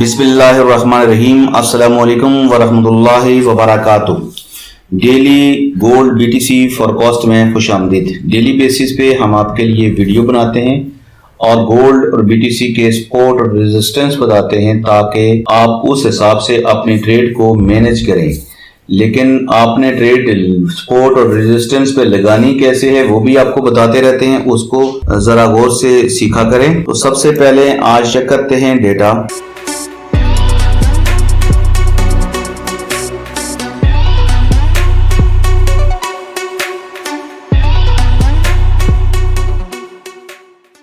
बिस्मिल्लाहिर्रहमानिर्रहीम। अस्सलामुअलैकुम वरहमतुल्लाहि वबरकातुहू। डेली गोल्ड बीटीसी फॉरकास्ट में खुश आमदीद। डेली बेसिस पे हम आपके लिए वीडियो बनाते हैं और गोल्ड और बीटीसी के सपोर्ट और रेजिस्टेंस बताते हैं ताकि आप उस हिसाब से अपनी ट्रेड को मैनेज करें। लेकिन आपने ट्रेड सपोर्ट और रेजिस्टेंस पे लगानी कैसे है वो भी आपको बताते रहते हैं, उसको जरा गौर से सीखा करें। तो सबसे पहले आज चेक करते हैं डेटा।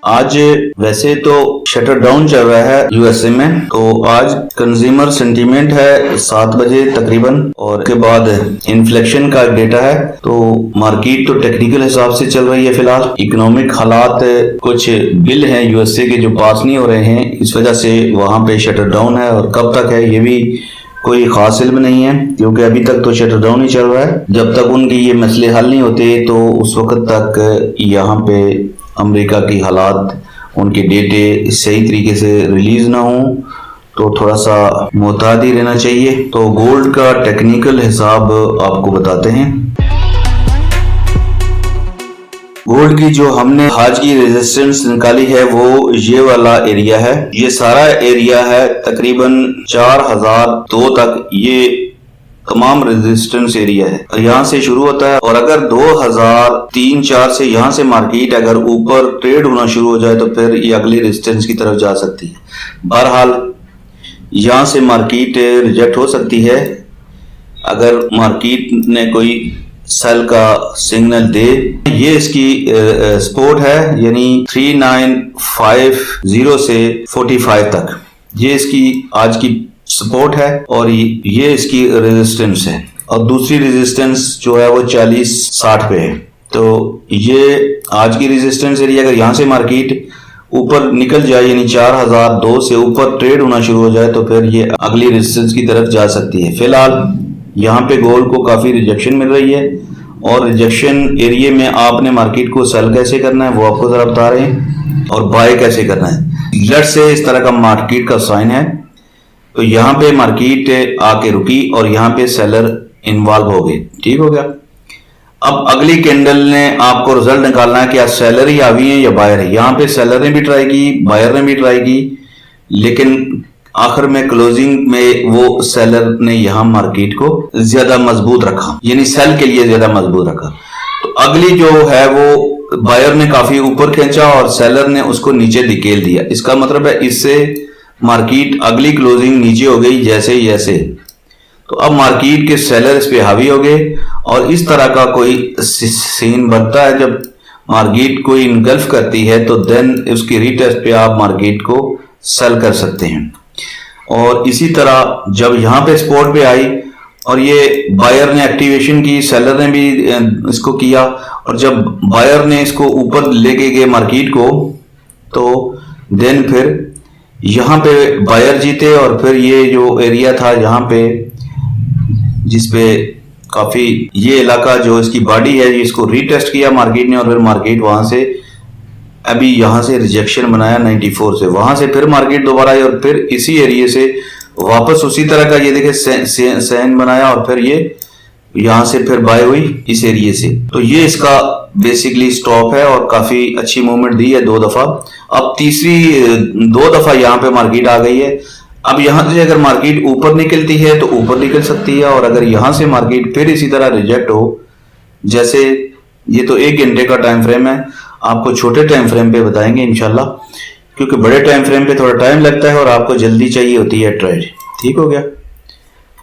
आज वैसे तो शटर डाउन चल रहा है यूएसए में, तो आज कंज्यूमर सेंटीमेंट है 7 बजे तकरीबन, और उसके बाद इन्फ्लेक्शन का डेटा है। तो मार्केट तो टेक्निकल हिसाब से चल रही है फिलहाल। इकोनॉमिक हालात, कुछ बिल हैं यूएसए के जो पास नहीं हो रहे हैं, इस वजह से वहां पे शटर डाउन है। और कब तक है ये भी कोई खास इल्म नहीं है, क्योंकि अभी तक तो शटर डाउन ही चल रहा है। जब तक उनके ये मसले हल नहीं होते तो उस वक्त तक यहाँ पे अमेरिका की हालात, उनके डेटे सही तरीके से रिलीज ना हो, तो थोड़ा सा मोहतात ही रहना चाहिए। तो गोल्ड का टेक्निकल हिसाब आपको बताते हैं। गोल्ड की जो हमने आज की रेजिस्टेंस निकाली है वो ये वाला एरिया है। ये सारा एरिया है तकरीबन 4002 तक, ये तमाम रेजिस्टेंस एरिया है। यहाँ से शुरू होता है और अगर 2003-4 से यहाँ से मार्केट अगर ऊपर ट्रेड होना शुरू हो जाए तो फिर ये अगली रेजिस्टेंस की तरफ जा सकती है। बहरहाल यहाँ से मार्केट रिजेक्ट हो सकती है अगर मार्केट ने कोई सेल का सिग्नल दे। ये इसकी सपोर्ट है, यानी 3950 से 45 तक ये इसकी आज की सपोर्ट है और ये इसकी रेजिस्टेंस है। और दूसरी रेजिस्टेंस जो है वो 4060 पे है। तो ये आज की रेजिस्टेंस एरिया, अगर यहाँ से मार्केट ऊपर निकल जाए यानी 4002 से ऊपर ट्रेड होना शुरू हो जाए तो फिर ये अगली रेजिस्टेंस की तरफ जा सकती है। फिलहाल यहाँ पे गोल्ड को काफी रिजेक्शन मिल रही है और रिजेक्शन एरिया में आपने मार्केट को सेल कैसे करना है वो आपको जरा बता रहे हैं, और बाय कैसे करना है। लेट्स से इस तरह का मार्केट का साइन है, तो यहाँ पे मार्केट आके रुकी और यहाँ पे सेलर इन्वॉल्व हो गए। ठीक हो गया। अब अगली कैंडल ने आपको रिजल्ट निकालना है कि आज सेलर ही आवी है या बायर है। यहाँ पे सेलर ने भी ट्राई की, बायर ने भी ट्राई की, लेकिन आखिर में क्लोजिंग में वो सेलर ने यहाँ मार्केट को ज्यादा मजबूत रखा, यानी सेल के लिए ज्यादा मजबूत रखा। तो अगली जो है वो बायर ने काफी ऊपर खींचा और सेलर ने उसको नीचे धकेल दिया। इसका मतलब है इससे मार्केट अगली क्लोजिंग नीचे हो गई जैसे ही ऐसे। तो अब मार्केट के सेलर इस पे हावी हो गए और इस तरह का कोई सीन बनता है जब मार्केट कोई इनगल्फ करती है, तो देन उसकी रीटेस्ट पे आप मार्केट को सेल कर सकते हैं। और इसी तरह जब यहाँ पे सपोर्ट पे आई और ये बायर ने एक्टिवेशन की, सेलर ने भी इसको किया, और जब बायर ने इसको ऊपर लेके गए मार्केट को, तो देन फिर यहाँ पे बायर जीते। और फिर ये जो एरिया था यहाँ पे जिसपे काफी ये इलाका जो इसकी बॉडी है इसको रीटेस्ट किया मार्केट ने, और फिर मार्केट वहां से अभी यहाँ से रिजेक्शन बनाया 94 से, वहां से फिर मार्केट दोबारा आई और फिर इसी एरिया से वापस उसी तरह का ये देखे सैन बनाया और फिर ये यहाँ से फिर बाय हुई इस एरिया से। तो ये इसका बेसिकली स्टॉप है और काफी अच्छी मूवमेंट दी है 2 दफा। अब तीसरी 2 दफा यहाँ पे मार्केट आ गई है। अब यहाँ से अगर मार्केट ऊपर निकलती है तो ऊपर निकल सकती है, और अगर यहाँ से मार्केट फिर इसी तरह रिजेक्ट हो, जैसे ये तो 1 घंटे का टाइम फ्रेम है, आपको छोटे टाइम फ्रेम पे बताएंगे इंशाल्लाह, क्योंकि बड़े टाइम फ्रेम पे थोड़ा टाइम लगता है और आपको जल्दी चाहिए होती है ट्रेड। ठीक हो गया।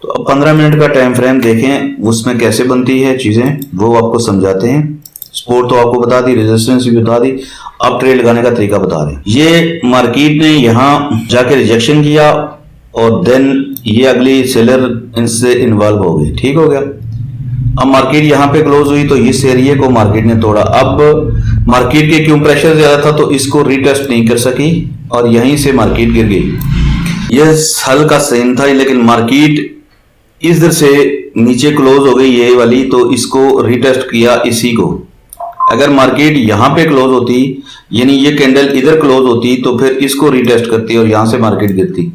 तो अब 15 मिनट का टाइम फ्रेम देखें, उसमें कैसे बनती है चीजें वो आपको समझाते हैं। सपोर्ट तो आपको बता दी, रेजिस्टेंस भी बता दी, अब ट्रेड लगाने का तरीका बता रहे हैं। ये मार्केट ने यहाँ जाके रिजेक्शन किया और देन ये अगली सेलर इनसे इन्वॉल्व हो गई। ठीक हो गया। अब मार्केट यहाँ पे क्लोज हुई तो इस एरिया को मार्केट ने तोड़ा। अब मार्केट के क्यों प्रेशर ज्यादा था तो इसको रीटेस्ट नहीं कर सकी और यहीं से मार्केट गिर गई। यह हल का सीन था, लेकिन मार्केट इधर से नीचे क्लोज हो गई ये वाली, तो इसको रीटेस्ट किया इसी को। अगर मार्केट यहाँ पे क्लोज होती, यानी ये कैंडल इधर क्लोज होती, तो फिर इसको रीटेस्ट करती और यहाँ से मार्केट गिरती।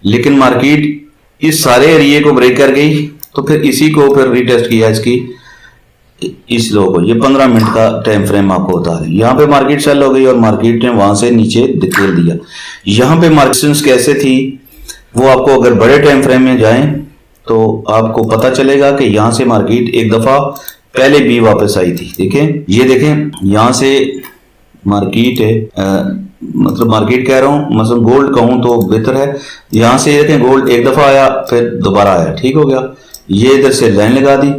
लेकिन मार्केट इस सारे एरिया को ब्रेक कर गई, तो फिर इसी को फिर रीटेस्ट किया इसकी इस लो को। ये 15 मिनट का टाइम फ्रेम आपको बता रहे हैं। यहाँ पे मार्केट सेल हो गई और मार्केट ने वहां से नीचे धकेल दिया। यहाँ पे मार्केट कैसे थी वो आपको अगर बड़े टाइम फ्रेम में जाएं तो आपको पता चलेगा कि यहाँ से मार्केट एक दफा पहले भी वापस आई थी। देखें, ये देखें, यहाँ से मार्केट मतलब मार्केट कह रहा हूँ, मतलब गोल्ड कहूँ तो बेहतर है। यहाँ से देखें गोल्ड एक दफा आया फिर दोबारा आया, ठीक हो गया। ये इधर से लाइन लगा दी।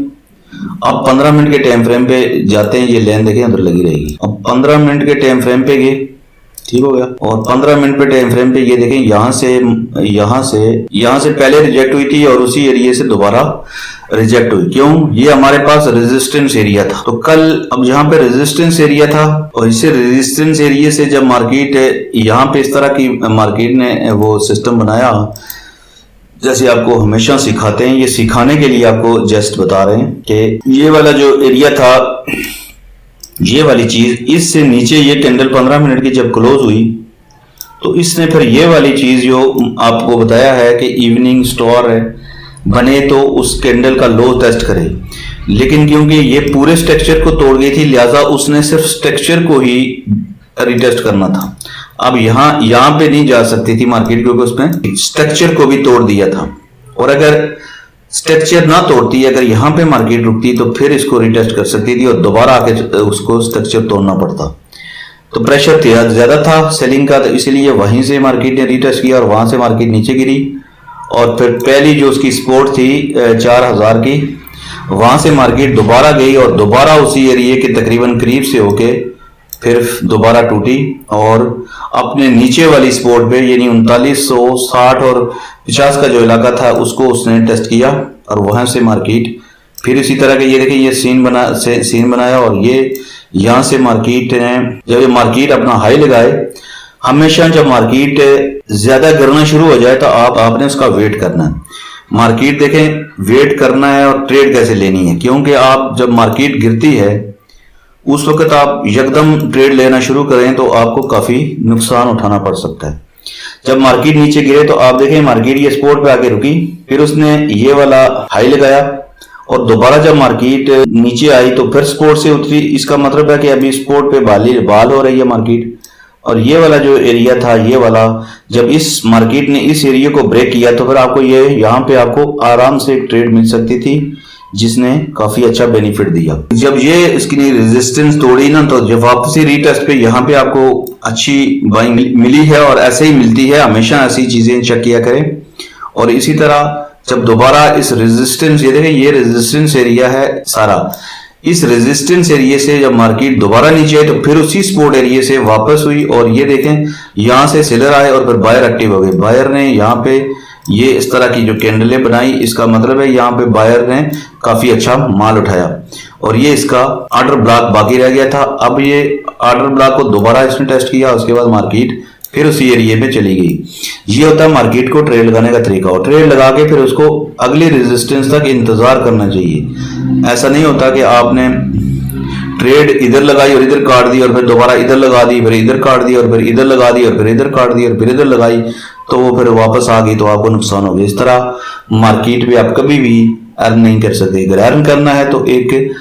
अब 15 मिनट के टाइम फ्रेम पे जाते हैं, ये लाइन देखें अंदर लगी रहेगी। अब 15 मिनट के टाइम फ्रेम पे गए, ठीक हो गया। और 15 मिनट पे टाइम फ्रेम पे ये देखें यहाँ से पहले रिजेक्ट हुई थी और उसी एरिया से दोबारा रिजेक्ट हुई। क्यों? ये हमारे पास रेजिस्टेंस एरिया था। तो कल अब यहाँ पे रेजिस्टेंस एरिया था और इसे रेजिस्टेंस एरिया से जब मार्केट यहाँ पे इस तरह की मार्केट ने वो सिस्टम बनाया, जैसे आपको हमेशा सिखाते हैं, ये सिखाने के लिए आपको जस्ट बता रहे हैं कि ये वाला जो एरिया था, ये वाली चीज, इससे नीचे ये कैंडल 15 मिनट की जब क्लोज हुई तो इसने फिर ये वाली चीज जो आपको बताया है कि इवनिंग स्टार बने तो उस कैंडल का लो टेस्ट करे, लेकिन क्योंकि ये पूरे स्ट्रक्चर को तोड़ गई थी लिहाजा उसने सिर्फ स्ट्रक्चर को ही रिटेस्ट करना था। अब यहाँ पे नहीं जा सकती थी मार्केट क्योंकि उसमें स्ट्रक्चर को भी तोड़ दिया था। और अगर स्ट्रक्चर ना तोड़ती, अगर यहाँ पे मार्केट रुकती तो फिर इसको रिटेस्ट कर सकती थी और दोबारा आके उसको स्ट्रक्चर तोड़ना पड़ता। तो प्रेशर ज्यादा था सेलिंग का, तो इसीलिए वहीं से मार्केट ने रिटेस्ट किया और वहां से मार्केट नीचे गिरी। और फिर पहली जो उसकी सपोर्ट थी 4000 की, वहां से मार्केट दोबारा गई और दोबारा उसी एरिया के तकरीबन करीब से होके फिर दोबारा टूटी और अपने नीचे वाली सपोर्ट पे यानी 3960 और 50 का जो इलाका था उसको उसने टेस्ट किया और वहां से मार्केट फिर इसी तरह के ये देखिए ये सीन बनाया। और ये यहाँ से मार्केट ने जब ये मार्केट अपना हाई लगाए, हमेशा जब मार्केट ज्यादा गिरना शुरू हो जाए तो आपने उसका वेट करना है। मार्केट देखें वेट करना है और ट्रेड कैसे लेनी है, क्योंकि आप जब मार्केट गिरती है उस वक्त आप यकदम ट्रेड लेना शुरू करें तो आपको काफी नुकसान उठाना पड़ सकता है। जब मार्केट नीचे गिरे तो आप देखें मार्केट ये सपोर्ट पे आके रुकी, फिर उसने ये वाला हाई लगाया और दोबारा जब मार्केट नीचे आई तो फिर सपोर्ट से उतरी। इसका मतलब है कि अभी सपोर्ट पे बाल हो रही है मार्केट। और ये वाला जो एरिया था, ये वाला जब इस मार्केट ने इस एरिया को ब्रेक किया तो फिर आपको ये यहाँ पे आपको आराम से ट्रेड मिल सकती थी, जिसने काफी अच्छा बेनिफिट दिया। जब ये इसकी रेजिस्टेंस तोड़ी ना तो जब वापसी रीटेस्ट पे यहाँ पे आपको अच्छी बाइंग मिली है और ऐसे ही मिलती है, हमेशा ऐसी चीजें चेक किया करें। और इसी तरह जब दोबारा इस रेजिस्टेंस, ये देखें ये रेजिस्टेंस एरिया है सारा, इस रेजिस्टेंस एरिया से जब मार्केट दोबारा नीचे आई तो फिर उसी सपोर्ट एरिया से वापस हुई और ये देखें यहाँ से सेलर आए और फिर बायर एक्टिव हो गए। बायर ने यहाँ पे ये इस तरह की जो कैंडलें बनाई, इसका मतलब है यहाँ पे बायर ने काफी अच्छा माल उठाया और ये इसका ऑर्डर ब्लॉक बाकी रह गया था। अब ये ऑर्डर ब्लॉक को दोबारा इसने टेस्ट किया, उसके बाद मार्केट फिर उसी एरिया में चली गई। ये होता है मार्केट को ट्रेड लगाने का तरीका, और ट्रेड लगा के फिर उसको अगली रेजिस्टेंस तक इंतजार करना चाहिए। ऐसा नहीं होता कि आपने ट्रेड इधर लगाई और इधर काट दी और फिर दोबारा इधर लगा दी, फिर इधर काट दी और फिर इधर लगा दी और फिर इधर काट दी और फिर इधर लगाई तो वो फिर वापस आ गई तो आपको नुकसान हो गया। इस तरह मार्केट में आप कभी भी अर्न नहीं कर सकते। अगर अर्न करना है तो एक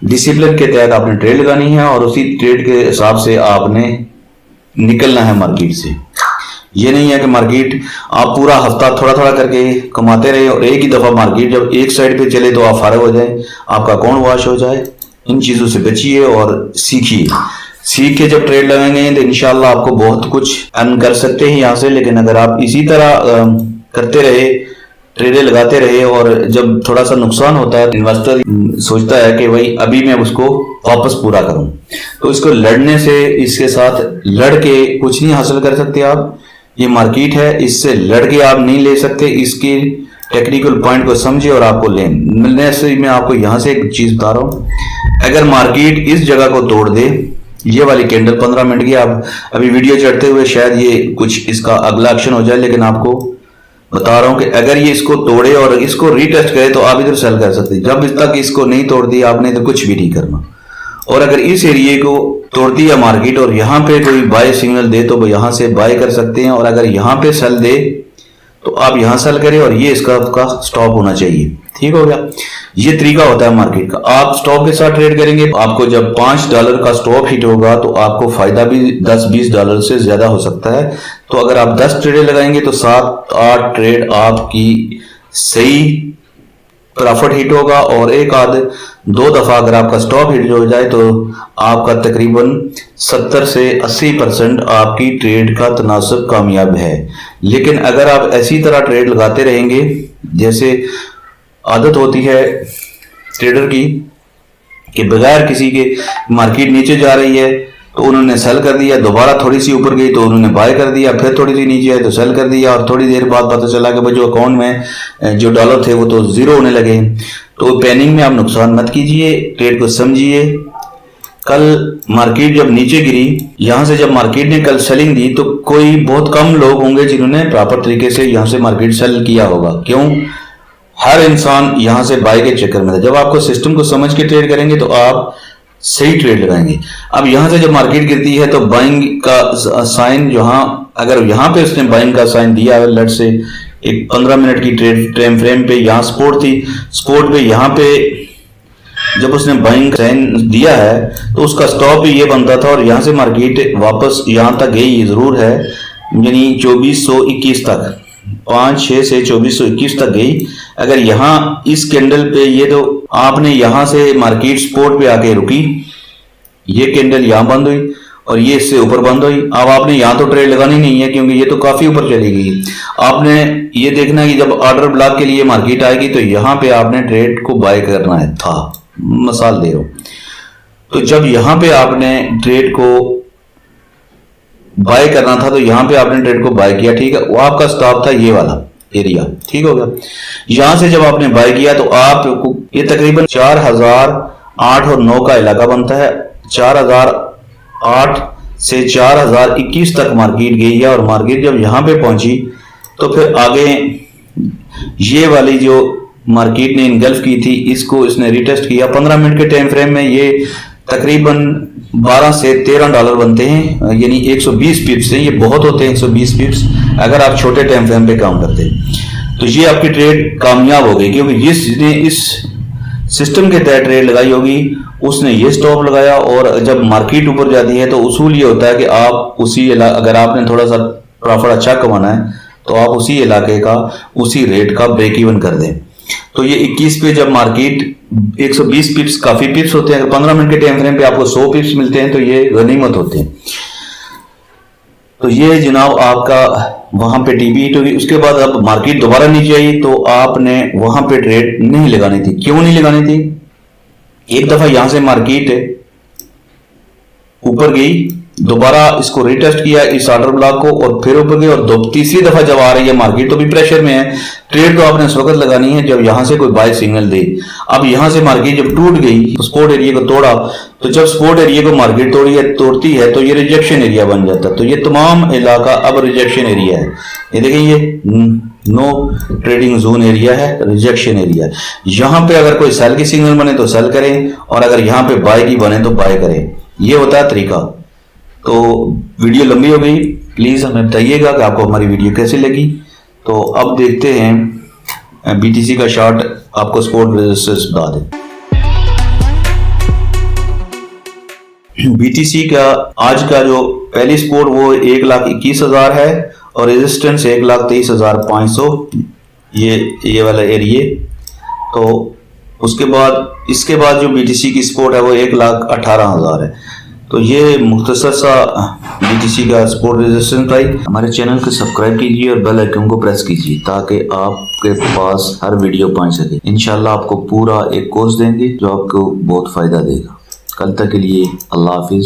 डिसिप्लिन के तहत आपने ट्रेड लगानी है और उसी ट्रेड के हिसाब से आपने निकलना है मार्केट से। ये नहीं है कि मार्केट आप पूरा हफ्ता थोड़ा थोड़ा करके कमाते रहे और एक ही दफा मार्केट जब एक साइड पे चले तो आप फारग हो जाए, आपका अकाउंट वॉश हो जाए। इन चीजों से बचिए और सीखिए। सीख के जब ट्रेड लगाएंगे तो इंशाल्लाह आपको बहुत कुछ अर्न कर सकते हैं यहाँ से। लेकिन अगर आप इसी तरह करते रहे, ट्रेडें लगाते रहे और जब थोड़ा सा नुकसान होता है, इन्वेस्टर सोचता है कि भाई अभी मैं उसको वापस पूरा करूं, तो इसको लड़ने से, इसके साथ लड़ के कुछ नहीं हासिल कर सकते आप। ये मार्केट है, इससे लड़ के आप नहीं ले सकते। इसकी टेक्निकल पॉइंट को समझे और आपको लें। मिलने से मैं आपको यहाँ से एक चीज बता रहा हूँ, अगर मार्केट इस जगह को तोड़ दे, ये वाली कैंडल 15 मिनट की, आप अभी वीडियो चढ़ते हुए शायद ये कुछ इसका अगला एक्शन हो जाए, लेकिन आपको बता रहा हूं कि अगर ये इसको तोड़े और इसको रीटेस्ट करे तो आप इधर सेल कर सकते हैं। जब तक इसको नहीं तोड़ दिया आपने तो कुछ भी नहीं करना। और अगर इस एरिया को तोड़ती है मार्केट और यहाँ पे कोई बाय सिग्नल दे तो यहाँ से बाय कर सकते हैं, और अगर यहाँ पे सेल दे तो आप यहां सेल करें और ये इसका आपका स्टॉप होना चाहिए। ठीक हो गया। ये तरीका होता है मार्केट का। आप स्टॉप के साथ ट्रेड करेंगे, आपको जब $5 का स्टॉप हिट होगा तो आपको फायदा भी $10-20 से ज्यादा हो सकता है। तो अगर आप 10 ट्रेड लगाएंगे तो 7-8 ट्रेड आपकी सही प्रॉफिट हिट होगा, और एक आध 2 दफा अगर आपका स्टॉप हिट हो जाए तो आपका तकरीबन 70 से 80% आपकी ट्रेड का तनासब कामयाब है। लेकिन अगर आप ऐसी तरह ट्रेड लगाते रहेंगे, जैसे आदत होती है ट्रेडर की कि बगैर किसी के मार्केट नीचे जा रही है तो उन्होंने सेल कर दिया, दोबारा थोड़ी सी ऊपर गई तो उन्होंने बाय कर दिया, फिर थोड़ी सी नीचे आई तो सेल कर दिया, और थोड़ी देर बाद पता चला कि भाई जो अकाउंट में जो डॉलर थे वो तो जीरो होने लगे। तो पैनिक में आप नुकसान मत कीजिए, ट्रेड को समझिए। कल मार्केट जब नीचे गिरी, यहां से जब मार्केट ने कल सेलिंग दी तो कोई बहुत कम लोग होंगे जिन्होंने प्रॉपर तरीके से यहां से मार्केट सेल किया होगा। क्यों? हर इंसान यहां से बाय के चक्कर में था। जब आपको सिस्टम को समझ के ट्रेड करेंगे तो आप सही ट्रेड लगाएंगे। अब यहां से जब मार्केट गिरती है तो बाइंग का साइन, जहां अगर यहां पे उसने बाइंग का साइन दिया है, लेट से एक 15 मिनट की ट्रेड टाइम फ्रेम पे यहां सपोर्ट थी, सपोर्ट पे यहां पे जब उसने बाइंग साइन दिया है तो उसका स्टॉप भी ये बनता था, और यहां से मार्केट वापस यहां तक गई जरूर है, यानी 2421 तक, 5-6 से 2421 तक गई। अगर यहां इस कैंडल पे ये, तो आपने यहां से मार्केट सपोर्ट पे आके रुकी, ये कैंडल यहां बंद हुई और ये इससे ऊपर बंद हुई। अब आपने यहां तो ट्रेड लगानी नहीं है क्योंकि ये तो काफी ऊपर चली गई। आपने ये देखना है कि जब ऑर्डर ब्लॉक के लिए मार्केट आएगी तो यहां पे आपने ट्रेड को बाय करना है था, मिसाल दे रहा हूं। तो जब यहां पे आपने ट्रेड को बाय करना था तो यहां पे आपने ट्रेड को बाय किया, ठीक है, वो आपका स्टॉप था ये वाला एरिया, ठीक हो गया। यहां से जब आपने बाय किया तो आपको ये तकरीबन 4008 और 9 का इलाका बनता है। 4008 से 4021 तक मार्केट गई है, और मार्केट जब यहां पे पहुंची तो फिर आगे ये वाली जो मार्केट ने इनगल्फ की थी, इसको इसने रिटेस्ट किया। 15 मिनट के टाइम फ्रेम में ये तकरीबन 12 से 13 डॉलर बनते हैं, यानी 120 पिप्स हैं। ये बहुत होते हैं 120 पिप्स अगर आप छोटे टाइम फ्रेम पे काम करते हैं। तो ये आपकी ट्रेड कामयाब हो गई, क्योंकि जिसने इस सिस्टम के तहत ट्रेड लगाई होगी उसने ये स्टॉप लगाया। और जब मार्केट ऊपर जाती है तो उसूल ये होता है कि आप उसी अगर आपने थोड़ा सा प्रॉफिट अच्छा कमाना है तो आप उसी इलाके का, उसी रेट का ब्रेक इवन कर दें। तो ये 21 पे जब मार्केट 120 पिप्स, काफी पिप्स होते हैं, अगर 15 मिनट के टाइम फ्रेम पे आपको 100 पिप्स मिलते हैं तो ये गनीमत होते हैं। तो ये जनाब आपका वहां पे टीपी हिट होगी। उसके बाद अब मार्केट दोबारा नीचे आई तो आपने वहां पे ट्रेड नहीं लगानी थी। क्यों नहीं लगानी थी? एक दफा यहां से मार्केट ऊपर गई, दोबारा इसको रिटेस्ट किया इस ऑर्डर ब्लॉक को, और फिर ऊपर गई, और तीसरी दफा जब आ रही है मार्केट तो भी प्रेशर में है। ट्रेड तो आपने उस वक्त लगानी है जब यहां से कोई बाय सिग्नल दे। अब यहां से मार्केट जब टूट गई तो सपोर्ट एरिया को तोड़ा, तो जब सपोर्ट एरिया को मार्केट तोड़ती है तो ये रिजेक्शन एरिया बन जाता है। तो ये तमाम इलाका अब रिजेक्शन एरिया है। ये देखें, ये नो ट्रेडिंग जोन एरिया है, रिजेक्शन एरिया। यहां पे अगर कोई सेल की सिग्नल बने तो सेल करें, और अगर यहां पे बाय की बने तो बाय करें। ये होता है तरीका। तो वीडियो लंबी हो गई, प्लीज हमें बताइएगा कि आपको हमारी वीडियो कैसी लगी। तो अब देखते हैं बीटीसी का शार्ट, आपको सपोर्ट रेजिस्टेंस बता दें। बीटीसी का आज का जो पहली सपोर्ट वो 1,21,000 है, और रेजिस्टेंस 1,23,500, ये वाला एरिया। तो उसके बाद इसके बाद जो बीटीसी की सपोर्ट है वो 1,18,000 है। तो ये मुख्तसर सा बीटीसी का सपोर्ट रेजिस्टेंस प्राइस। हमारे चैनल को सब्सक्राइब कीजिए और बेल आइकन को प्रेस कीजिए ताकि आपके पास हर वीडियो पहुंच सके। इंशाल्लाह आपको पूरा एक कोर्स देंगे जो आपको बहुत फायदा देगा। कल तक के लिए अल्लाह हाफिज।